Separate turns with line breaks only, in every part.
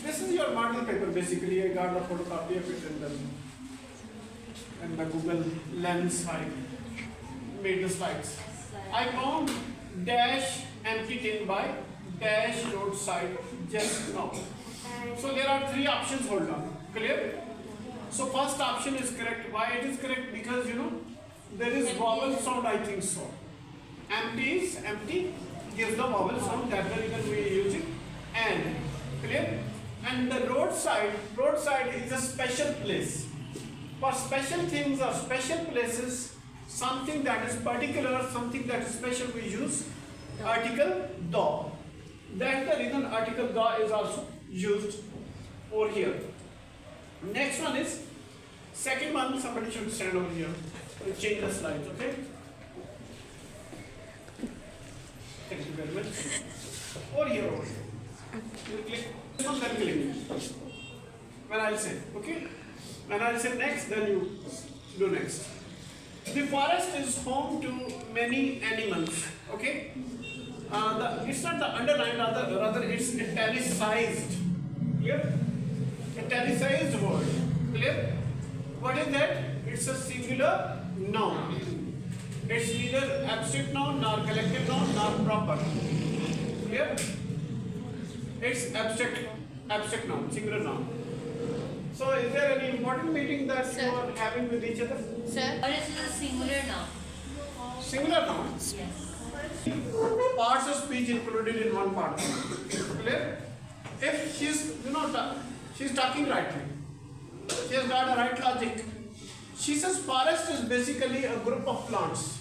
This is your model paper basically. I got the photocopy of it and the Google Lens I made the slides. I found dash empty tin by dash roadside just now. So there are three options, hold on. Clear? So first option is correct. Why it is correct? Because there is vowel sound, I think so. Empty is empty, gives the vowel sound, that's the reason we use it. And clear? And the roadside is a special place. For special things or special places, something that is particular, something that is special, we use article the. That's the reason article the is also used over here. Next one is, second one, somebody should stand over here. We'll change the slides, okay? Thank you very much. Over here. You click this one, then click it. When I'll say, okay? When I'll say next, then you do next. The forest is home to many animals, okay? It's not the underlined, rather it's italicized. Clear? Italicized word. Clear? What is that? It's a singular noun. It's neither abstract noun, nor collective noun, nor proper. Clear? It's abstract noun, singular noun. So, is there any important meeting that you are having with each other?
Sir, what is the singular noun?
Singular noun.
Yes.
Parts of speech included in one part. Clear? If she's, she's talking rightly. She has got a right logic. She says forest is basically a group of plants.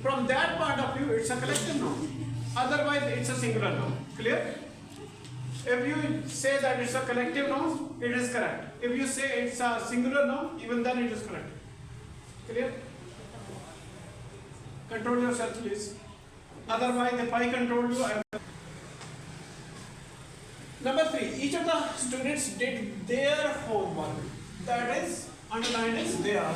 From that point of view, it's a collective noun. Otherwise, it's a singular noun. Clear? If you say that it's a collective noun, it is correct. If you say it's a singular noun, even then it is correct. Clear? Control yourself, please. Otherwise, if I control you, I will. Number 3, each of the students did their homework. That is, underlined is there.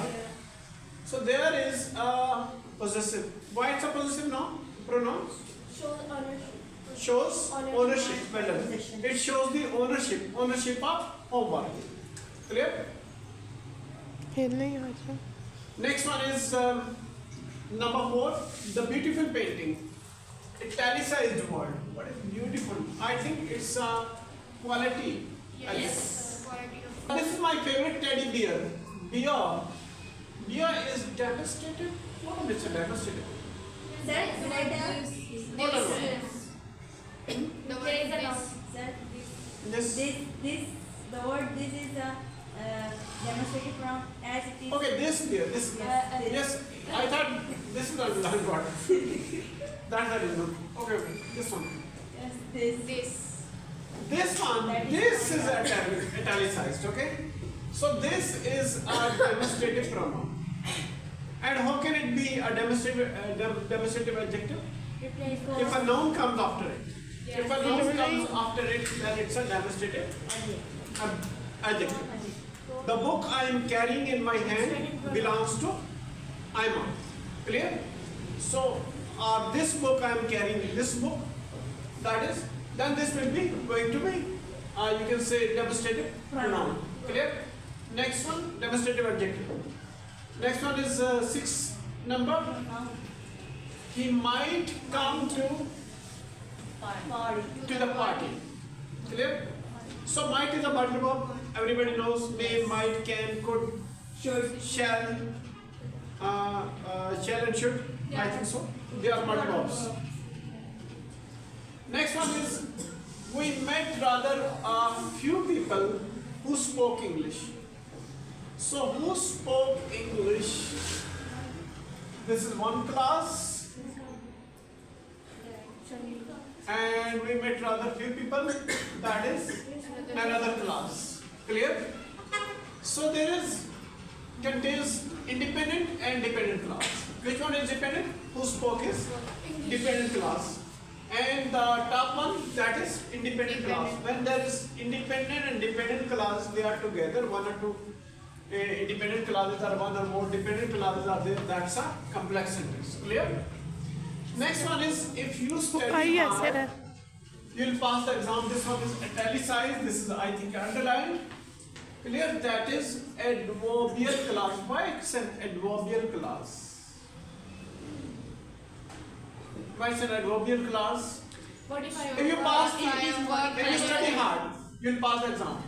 So there is a possessive. Why it's a possessive noun? Pronoun? Shows ownership. Well done. It shows the ownership of homework. Clear? Next one is number 4, the beautiful painting. Italicized word. What is beautiful? I think it's quality.
Yes.
This is my favorite teddy bear. Bear. Bear is demonstrated. What is it demonstrated? What is it? This.
The word this is demonstrated from as it is.
Okay, this bear. This. Yes, I thought this is the underlined word. That's the reason. Okay, this one.
Yes,
This one, this is italicized, okay? So this is a demonstrative pronoun. And how can it be a demonstrative adjective? If a noun comes after it. If a noun comes after it, then it's a demonstrative adjective. The book I am carrying in my hand belongs to Aima. Clear? So, this book I am carrying, this book, that is, then this will be going to be, you can say demonstrative pronoun. Clear? Next one, demonstrative adjective. Next one is 6 number. He might come to the party. Clear? So might is a multiple verb. Everybody knows may, might, can, could, should, shall and should. Yeah. I think so. They are multiple verbs. Next one is, we met rather a few people who spoke English. So who spoke English? This is one class. And we met rather few people, that is another class. Clear? So there is, contains independent and dependent class. Which one is dependent? Who spoke is dependent class. And the top one, that is independent class. When there is independent and dependent class, they are together, one or two independent classes or one or more dependent classes are there, that's a complex sentence. Clear? Next one is if you study
आई ऐसे
hard,
है
you'll pass the exam. This one is italicized. This is I think underlined. Clear? That is adverbial clause. Why it's an adverbial clause? Why it's an adverbial clause? If you pass, if you study hard, you'll pass the exam.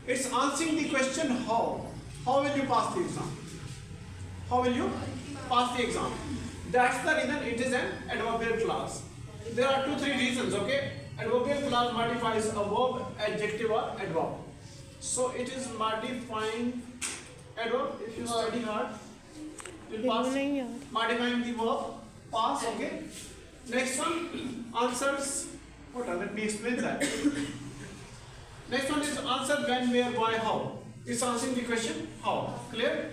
It's answering the question how. How will you pass the exam? How will you pass the exam? That's the reason it is an adverbial clause. There are 2-3 reasons, okay? Adverbial clause modifies a verb, adjective or adverb. So it is modifying adverb. If you study hard, you'll pass.
नहीं यार
Modifying the verb, pass, okay? Next one, answers. What are? Let me explain that. Next one is answer when, where, why, how. It's answering the question how. Clear?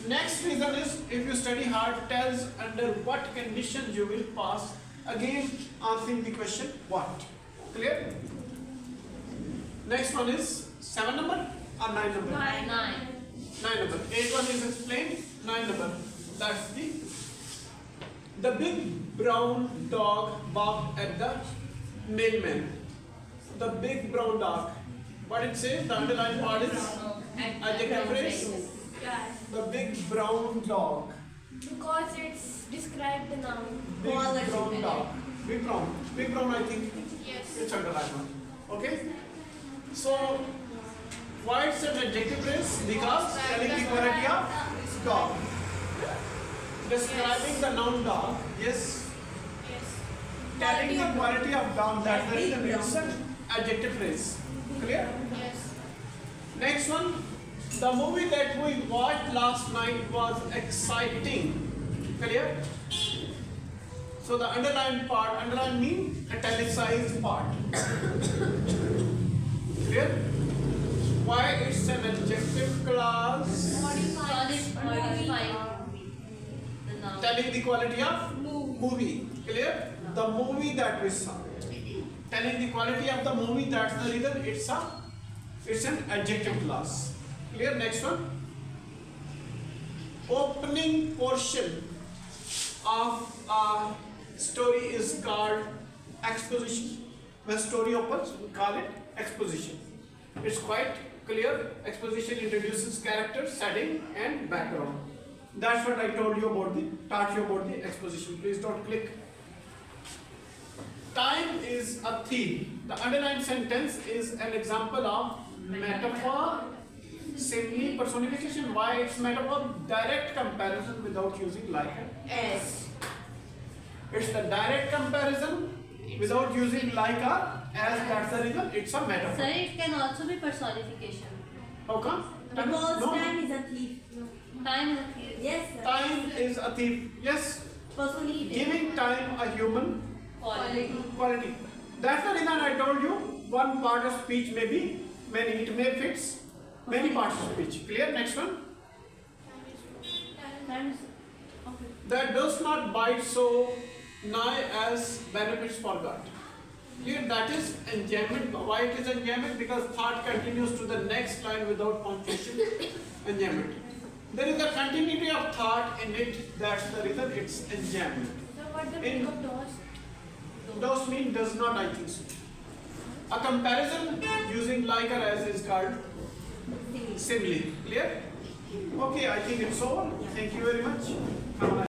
Next reason is if you study hard, tells under what conditions you will pass. Again, answering the question what. Clear? Next one is 7 number or 9 number?
9.
9 number. 8 one is explained. 9 number. That's the big brown dog barked at the mailman. The big brown dog. What it says? The underlined part is adjective phrase. The big brown dog.
Because it's described the noun.
Big brown dog. Big brown. Big brown, I think
Yes.
it's underlined one. Okay? So, why it's an adjective phrase? Because telling the quality of dog. Describing the noun dog. Yes.
Yes.
Telling the quality of dog. That's the reason it's an adjective phrase. Clear?
Yes.
Next one. The movie that we watched last night was exciting. Clear? So the underlined part, underline means italicized part. Clear? Why it's an adjective clause?
Modifying the noun.
Telling the quality of movie. Clear? The movie that we saw. Telling the quality of the movie, that's the reason it's an adjective clause. Clear? Next one. Opening portion of a story is called exposition. When story opens, we call it exposition. It's quite clear. Exposition introduces character, setting, and background. That's what I taught you about the exposition. Please don't click. Time is a theme. The underlined sentence is an example of metaphor, simile, personification. Why it's metaphor? Direct comparison without using like and as. It's the direct comparison without using like or as. That's the reason it's a metaphor.
Sir, it can also be personification.
How come?
Because
No.
time is a thief.
Time is a thief.
Yes, sir.
Time is a thief. Yes.
Personally,
Giving time a human
Quality.
quality. That's the reason I told you one part of speech may be many. It may fits many parts of speech. Clear? Next one.
time is okay.
That does not bite so nigh as benefits forgot. Clear? That is enjayment. Why it is enjayment? Because thought continues to the next line without punctuation. Enjayment. There is a continuity of thought in it. That's the reason it's enjayment.
So what the
In-
meaning of DOS?
Does mean does not, I think so. A comparison using like or as is called simile. Clear? Okay, I think it's over. Thank you very much. Have a nice